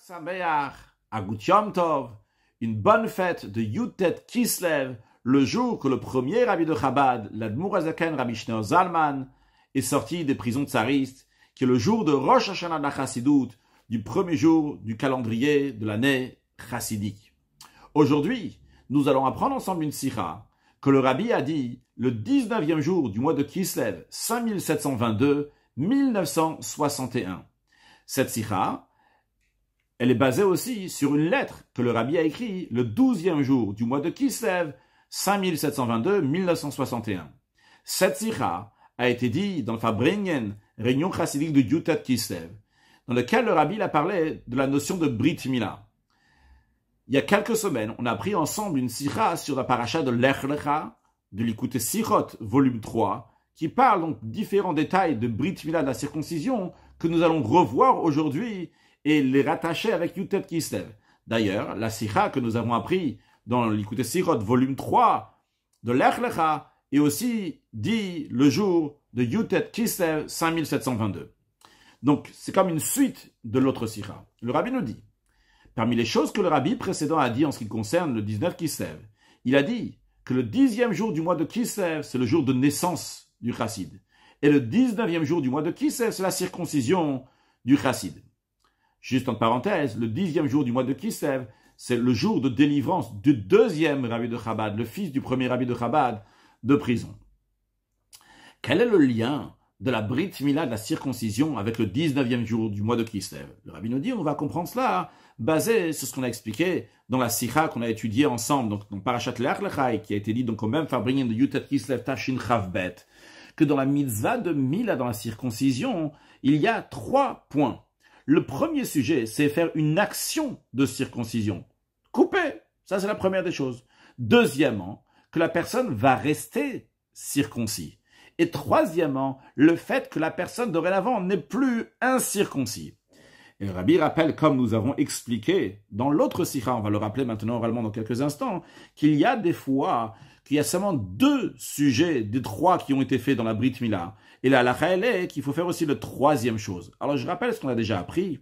Sameach, Agut Yom Tov, une bonne fête de Yutet Kislev, le jour que le premier rabbi de Chabad, l'Admour Hazaken Rabbi Shneur Zalman, est sorti des prisons tsaristes, qui est le jour de Rosh Hashanah de la Chassidout, du premier jour du calendrier de l'année chassidique. Aujourd'hui, nous allons apprendre ensemble une sikha que le rabbi a dit le 19e jour du mois de Kislev, 5722-1961. Cette sikha, elle est basée aussi sur une lettre que le rabbi a écrite le 12e jour du mois de Kislev, 5722-1961. Cette sikha a été dite dans le Fabringen, réunion chassidique de Yutet Kislev, dans lequel le rabbi a parlé de la notion de Brit Mila. Il y a quelques semaines, on a pris ensemble une sikha sur la paracha de Lech Lecha, de l'Ikutei Sichot, volume 3, qui parle donc de différents détails de Brit Mila de la circoncision que nous allons revoir aujourd'hui et les rattacher avec Yutet Kislev. D'ailleurs, la sikha que nous avons appris dans l'Ikutei Sichot, volume 3 de Lech Lecha, est aussi dit le jour de Yutet Kislev 5722. Donc, c'est comme une suite de l'autre sikha. Le rabbi nous dit, parmi les choses que le rabbi précédent a dit en ce qui concerne le 19 Kislev, il a dit que le 10e jour du mois de Kislev, c'est le jour de naissance du chassid. Et le 19e jour du mois de Kislev, c'est la circoncision du chassid. Juste en parenthèse, le 10e jour du mois de Kislev, c'est le jour de délivrance du deuxième rabbi de Chabad, le fils du premier rabbi de Chabad, de prison. Quel est le lien de la Brit Mila, de la circoncision, avec le 19e jour du mois de Kislev? Le rabbi nous dit, on va comprendre cela, basé sur ce qu'on a expliqué dans la sikha qu'on a étudiée ensemble, donc dans Parashat Lech Lecha, qui a été dit donc au même Fabringen de Yutet Kislev Tashin Chavbet, que dans la mitzvah de Mila, dans la circoncision, il y a 3 points. Le premier sujet, c'est faire une action de circoncision. Couper, ça c'est la première des choses. Deuxièmement, que la personne va rester circoncis. Et troisièmement, le fait que la personne dorénavant n'est plus incirconcis. Et le rabbi rappelle, comme nous avons expliqué dans l'autre sikha, on va le rappeler maintenant oralement dans quelques instants, qu'il y a des fois qu'il y a seulement 2 sujets des 3 qui ont été faits dans la Brit Mila. Et la halakha, elle est qu'il faut faire aussi le 3e chose. Alors je rappelle ce qu'on a déjà appris,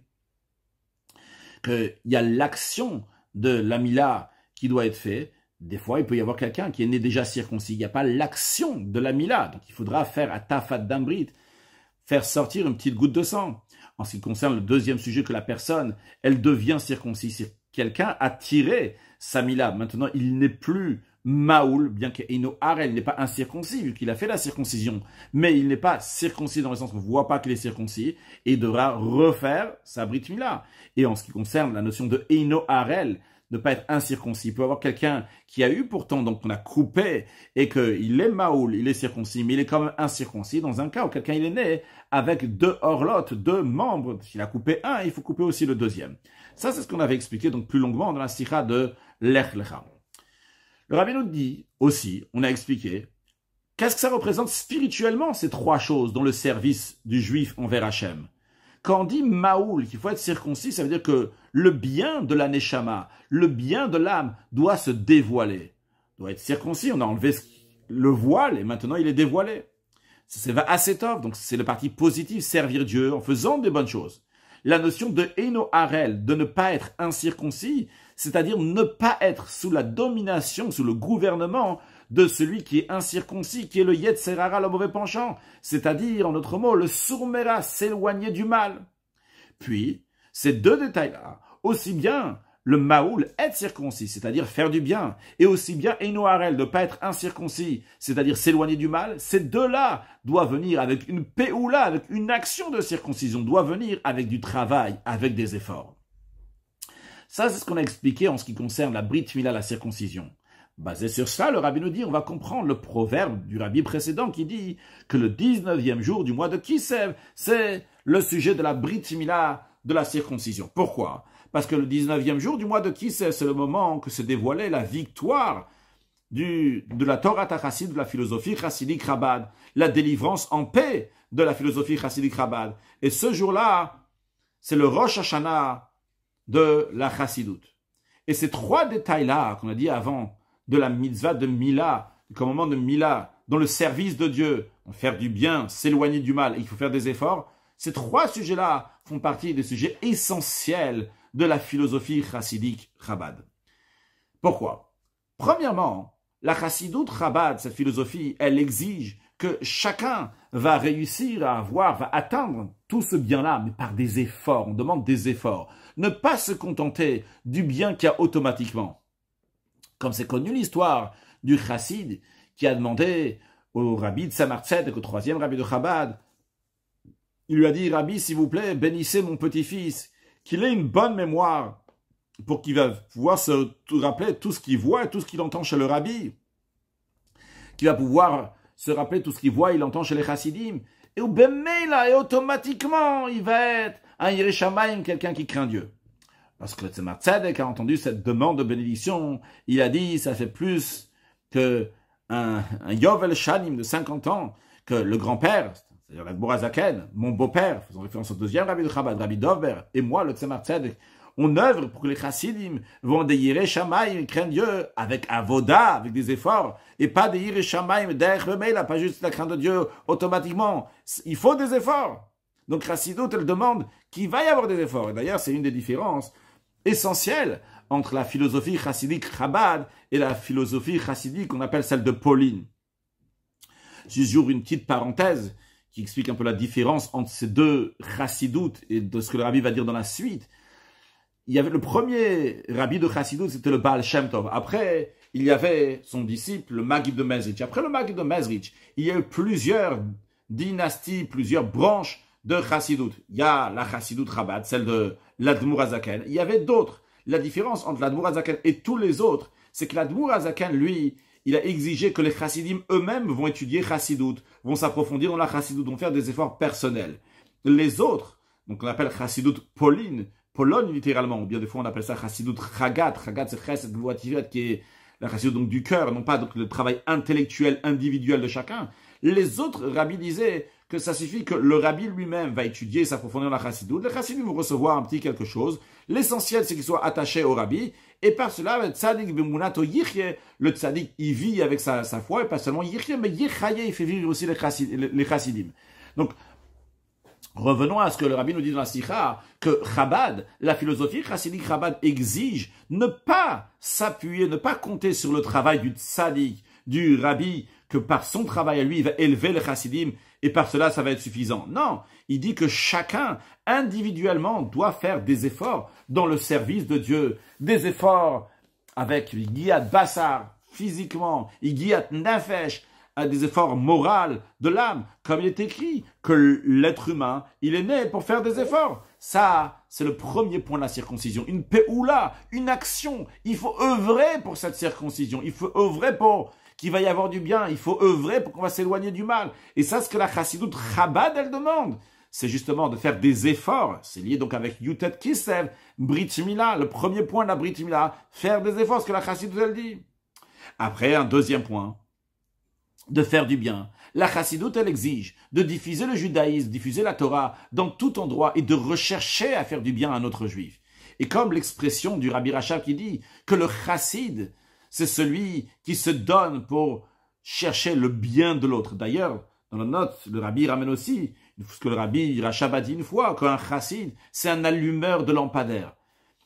qu'il y a l'action de la Mila qui doit être faite. Des fois, il peut y avoir quelqu'un qui est né déjà circoncis. Il n'y a pas l'action de la Mila. Donc il faudra faire à Tafat Dambrit, faire sortir une petite goutte de sang. En ce qui concerne le 2e sujet, que la personne, elle devient circoncis. Si quelqu'un a tiré sa Mila, maintenant il n'est plus Maoul, bien qu'Eino Harel n'est pas incirconcis, vu qu'il a fait la circoncision, mais il n'est pas circoncis dans le sens qu'on ne voit pas qu'il est circoncis, et il devra refaire sa Brit Mila. Et en ce qui concerne la notion de Eino Harel, ne pas être incirconcis. Il peut y avoir quelqu'un qui a eu pourtant, donc on a coupé, et qu'il est Maoul, il est circoncis, mais il est quand même incirconcis dans un cas où quelqu'un il est né avec 2 orlotes, 2 membres. S'il a coupé un, il faut couper aussi le 2e. Ça, c'est ce qu'on avait expliqué donc plus longuement dans la sikha de Lech Lecha. Le rabbi nous dit aussi, on a expliqué, qu'est-ce que ça représente spirituellement ces 3 choses dans le service du juif envers Hachem. Quand on dit Maoul, qu'il faut être circoncis, ça veut dire que le bien de la Neshama, le bien de l'âme doit se dévoiler. Doit être circoncis, on a enlevé le voile et maintenant il est dévoilé. C'est Va'asetov, donc c'est le parti positif, servir Dieu en faisant des bonnes choses. La notion de Eino Harel, de ne pas être incirconcis, c'est-à-dire ne pas être sous la domination, sous le gouvernement de celui qui est incirconcis, qui est le Yetzer Hara, le mauvais penchant, c'est-à-dire, en d'autres mots, le Surmera, s'éloigner du mal. Puis, ces 2 détails-là, aussi bien le Maoul, être circoncis, c'est-à-dire faire du bien, et aussi bien Eino Harel, de ne pas être incirconcis, c'est-à-dire s'éloigner du mal, ces 2-là doivent venir avec une péoula, avec une action de circoncision, doivent venir avec du travail, avec des efforts. Ça, c'est ce qu'on a expliqué en ce qui concerne la Brit Mila, la circoncision. Basé sur ça, le rabbi nous dit, on va comprendre le proverbe du rabbi précédent qui dit que le 19e jour du mois de Kislev, c'est le sujet de la Brit Mila, de la circoncision. Pourquoi? Parce que le 19e jour du mois de Kislev, c'est le moment que se dévoilait la victoire de la Torah Chassid, de la philosophie chassidique Chabad, la délivrance en paix de la philosophie chassidique Chabad. Et ce jour-là, c'est le Rosh Hashanah de la Chassidout. Et ces 3 détails-là qu'on a dit avant, de la mitzvah de Mila, du commandement de Mila, dans le service de Dieu, faire du bien, s'éloigner du mal, et il faut faire des efforts, ces 3 sujets-là font partie des sujets essentiels de la philosophie chassidique Chabad. Pourquoi? Premièrement, la chassidoute Chabad, cette philosophie, elle exige que chacun va réussir à avoir, va atteindre tout ce bien-là, mais par des efforts. On demande des efforts. Ne pas se contenter du bien qu'il y a automatiquement. Comme c'est connu l'histoire du chassid qui a demandé au rabbi de Tzemar Tzedek, au troisième rabbi de Chabad, il lui a dit, Rabbi, s'il vous plaît, bénissez mon petit-fils, qu'il ait une bonne mémoire pour qu'il va pouvoir se rappeler tout ce qu'il voit et tout ce qu'il entend chez le rabbi, qu'il va pouvoir se rappeler tout ce qu'il voit et il entend chez les chassidim, et au Bemela, et automatiquement, il va être un Yireh Shamayim, quelqu'un qui craint Dieu. Parce que le Tzemar Tzedek a entendu cette demande de bénédiction, il a dit, ça fait plus que un Yovel Shanim de 50 ans, que le grand-père, c'est-à-dire l'Admour HaZaken, mon beau-père, faisant référence au deuxième rabbi de Chabad, Rabbi Dovber, et moi, le Tzemar Tzedek, on œuvre pour que les chassidim vont des Yireh Shamayim, craignent Dieu, avec avoda, avec des efforts, et pas des Yireh Shamayim, derrière le mail, pas juste la crainte de Dieu automatiquement. Il faut des efforts. Donc Chassidut, elle demande qu'il va y avoir des efforts. Et d'ailleurs, c'est une des différences essentielles entre la philosophie chassidique Chabad et la philosophie chassidique qu'on appelle celle de Pauline. J'ouvre une petite parenthèse qui explique un peu la différence entre ces deux Chassidut et de ce que le rabbi va dire dans la suite. Il y avait le premier rabbi de Chassidut, c'était le Baal Shem Tov. Après, il y avait son disciple, le Maggid de Mezrich. Après le Maggid de Mezrich, il y a eu plusieurs dynasties, plusieurs branches de Chassidut. Il y a la Chassidut Chabad, celle de l'Admour HaZaken. Il y avait d'autres. La différence entre l'Admour HaZaken et tous les autres, c'est que l'Admour HaZaken, lui, il a exigé que les chassidim eux-mêmes vont étudier Chassidut, vont s'approfondir dans la Chassidut, vont faire des efforts personnels. Les autres, donc on appelle Chassidut Pauline, Pologne littéralement, ou bien des fois on appelle ça Chassidut Chagat. Chagat c'est Chesed Gvuativet qui est la Chassidut donc du cœur, non pas donc le travail intellectuel individuel de chacun. Les autres rabbis disaient que ça suffit que le rabbi lui-même va étudier, s'approfondir dans la Chassidut. Les chassidim vont recevoir un petit quelque chose. L'essentiel c'est qu'il soit attaché au rabbi. Et par cela, le tzaddik b'munato yichye, le tzaddik il vit avec sa foi et pas seulement yichye, mais yichaye, il fait vivre aussi les chassidim. Donc revenons à ce que le rabbi nous dit dans la Sikha, que Chabad, la philosophie chassidique Chabad exige ne pas s'appuyer, ne pas compter sur le travail du tzaddik, du rabbi, que par son travail à lui, il va élever les chassidim, et par cela, ça va être suffisant. Non, il dit que chacun, individuellement, doit faire des efforts dans le service de Dieu, des efforts avec Yigiyat Bassar, physiquement, Yigiyat Nafesh, des efforts moraux de l'âme, comme il est écrit, que l'être humain, il est né pour faire des efforts. Ça, c'est le premier point de la circoncision. Une peoula, une action. Il faut œuvrer pour cette circoncision. Il faut œuvrer pour qu'il va y avoir du bien. Il faut œuvrer pour qu'on va s'éloigner du mal. Et ça, ce que la Chassidut Chabad, elle demande, c'est justement de faire des efforts. C'est lié donc avec Yutet Kislev, Brit Mila, le premier point de la Brit Mila, faire des efforts, ce que la Chassidut, elle dit. Après, un deuxième point, de faire du bien. La Chassidut, elle exige de diffuser le judaïsme, diffuser la Torah dans tout endroit et de rechercher à faire du bien à un autre juif. Et comme l'expression du Rabbi Rachab qui dit que le chassid, c'est celui qui se donne pour chercher le bien de l'autre. D'ailleurs, dans la note, le Rabbi ramène aussi ce que le Rabbi Rachab a dit une fois, qu'un chassid, c'est un allumeur de lampadaire.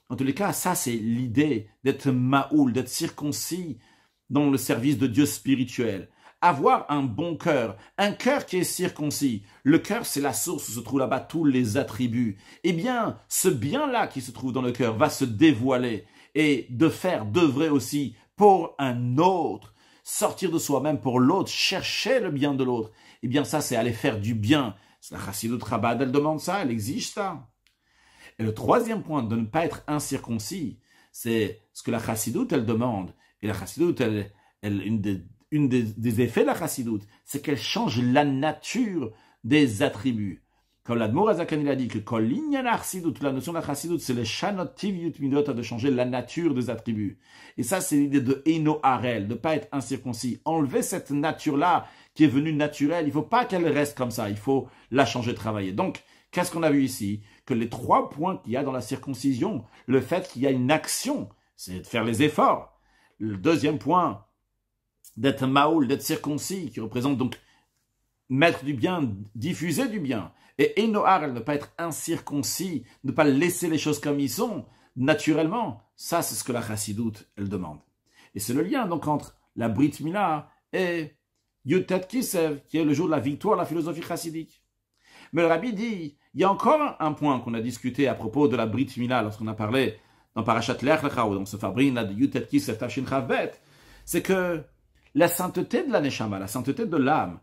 En tous les cas, ça c'est l'idée d'être maoul, d'être circoncis dans le service de Dieu spirituel. Avoir un bon cœur, un cœur qui est circoncis. Le cœur, c'est la source où se trouvent là-bas tous les attributs. Eh bien, ce bien-là qui se trouve dans le cœur va se dévoiler et d'œuvrer aussi pour un autre, sortir de soi-même pour l'autre, chercher le bien de l'autre. Eh bien, ça, c'est aller faire du bien. La Chassidut Chabad, elle demande ça, elle exige ça. Et le troisième point, de ne pas être incirconcis, c'est ce que la Chassidut, elle demande. Et la Chassidut, une des effets de la Chassidut, c'est qu'elle change la nature des attributs. Comme l'Admour HaZaken il a dit que la notion de la Chassidut, c'est le shanot tiviyut midot, de changer la nature des attributs. Et ça, c'est l'idée de Eino Harel, de ne pas être incirconcis. Enlever cette nature-là qui est venue naturelle, il ne faut pas qu'elle reste comme ça, il faut la changer, travailler. Donc, qu'est-ce qu'on a vu ici? Que les 3 points qu'il y a dans la circoncision, le fait qu'il y a une action, c'est de faire les efforts. Le deuxième point, d'être maoul, d'être circoncis, qui représente donc mettre du bien, diffuser du bien. Et Enohar, ne pas être incirconcis, ne pas laisser les choses comme ils sont, naturellement. Ça, c'est ce que la chassidoute, elle demande. Et c'est le lien donc entre la Brit Mila et Yutet Kislev, qui est le jour de la victoire de la philosophie chassidique. Mais le Rabbi dit, il y a encore un point qu'on a discuté à propos de la Brit Mila lorsqu'on a parlé dans Parashat Lech Lecha ou dans ce Fabrin là de Yutet Kislev Tafshin Chavbet, c'est que la sainteté de la Neshama, la sainteté de l'âme,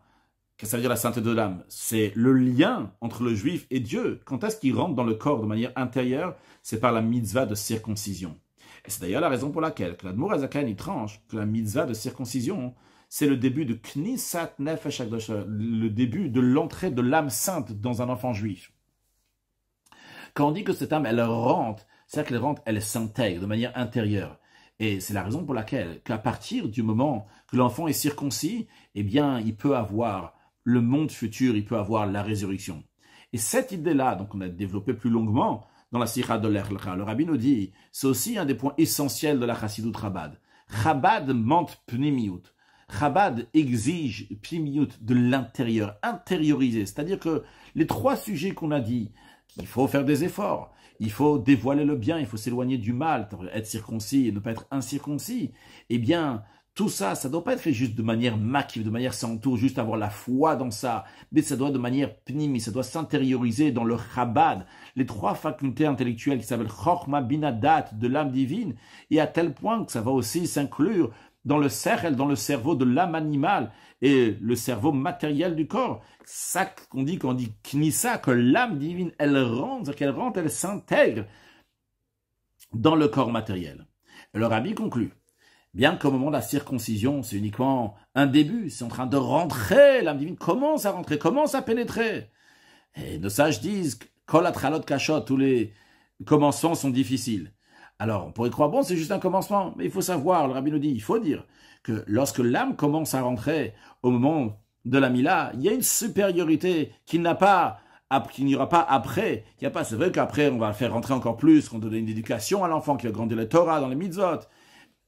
qu'est-ce que ça veut dire la sainteté de l'âme? C'est le lien entre le juif et Dieu. Quand est-ce qu'il rentre dans le corps de manière intérieure? C'est par la mitzvah de circoncision. Et c'est d'ailleurs la raison pour laquelle l'Admour Azakan y tranche que la mitzvah de circoncision, c'est le début de Knisat Nefesh Hakdosha, le début de l'entrée de l'âme sainte dans un enfant juif. Quand on dit que cette âme, elle rentre, c'est-à-dire qu'elle rentre, elle s'intègre de manière intérieure. Et c'est la raison pour laquelle, qu'à partir du moment que l'enfant est circoncis, eh bien, il peut avoir le monde futur, il peut avoir la résurrection. Et cette idée-là, donc on a développé plus longuement dans la Sikha de Lech Lecha, le Rabbi nous dit, c'est aussi un des points essentiels de la Chassidut Chabad. Chabad mente pnimiut. Chabad exige pnimiut de l'intérieur, intérioriser. C'est-à-dire que les trois sujets qu'on a dit, il faut faire des efforts, il faut dévoiler le bien, il faut s'éloigner du mal, être circoncis et ne pas être incirconcis. Eh bien, tout ça, ça ne doit pas être fait juste de manière maquive, de manière sans tour, juste avoir la foi dans ça, mais ça doit de manière pnimi, ça doit s'intérioriser dans le Chabad, les trois facultés intellectuelles qui s'appellent Chochma Bina Dat, de l'âme divine, et à tel point que ça va aussi s'inclure dans le sechel, dans le cerveau de l'âme animale et le cerveau matériel du corps. Ça qu'on dit quand on dit knissa, que l'âme divine, elle rentre, qu'elle rentre, elle s'intègre dans le corps matériel. Et le Rabbi conclut, bien qu'au moment de la circoncision, c'est uniquement un début, c'est en train de rentrer, l'âme divine commence à rentrer, commence à pénétrer. Et nos sages disent, kol atralot kashot, tous les commencements sont difficiles. Alors, on pourrait croire, bon, c'est juste un commencement, mais il faut savoir, le Rabbi nous dit, il faut dire que lorsque l'âme commence à rentrer au moment de la Mila, il y a une supériorité qu'il n'y aura pas après. C'est vrai qu'après, on va le faire rentrer encore plus, qu'on donne une éducation à l'enfant qui va grandir le Torah dans les mitzvot.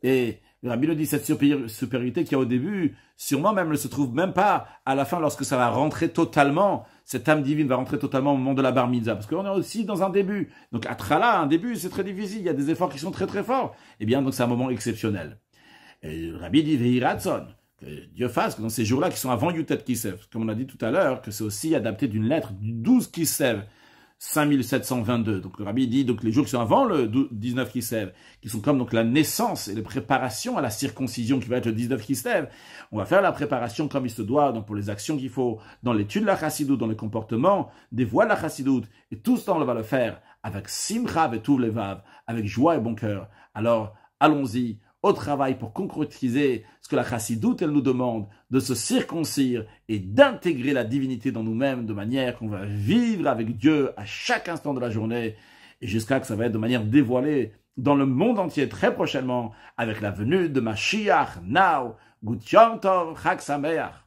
Et le Rabbi nous dit, cette supériorité qu'il y a au début, sûrement même ne se trouve même pas à la fin lorsque ça va rentrer totalement. Cette âme divine va rentrer totalement au moment de la bar mitzvah. Parce qu'on est aussi dans un début. Donc, à Trala, un début, c'est très difficile. Il y a des efforts qui sont très très forts. Eh bien, donc c'est un moment exceptionnel. Et le Rabbi dit, Vehiratson, que Dieu fasse que dans ces jours-là qui sont avant Yutet Kislev, comme on a dit tout à l'heure, que c'est aussi adapté d'une lettre du 12 Kislev, 5722. Donc le Rabbi dit donc les jours qui sont avant le 19 Kislev, qui sont comme donc la naissance et les préparations à la circoncision qui va être le 19 Kislev. On va faire la préparation comme il se doit, donc pour les actions qu'il faut, dans l'étude de la chassidoute, dans le comportement, des voies de la chassidoute, et tout ce temps on va le faire avec simcha et tout levav, avec joie et bon cœur. Alors allons-y au travail pour concrétiser ce que la chassidoute elle nous demande, de se circoncire et d'intégrer la divinité dans nous-mêmes de manière qu'on va vivre avec Dieu à chaque instant de la journée et jusqu'à que ça va être de manière dévoilée dans le monde entier très prochainement avec la venue de Mashiach, Now, Gut Yom Tov, Chag Sameach.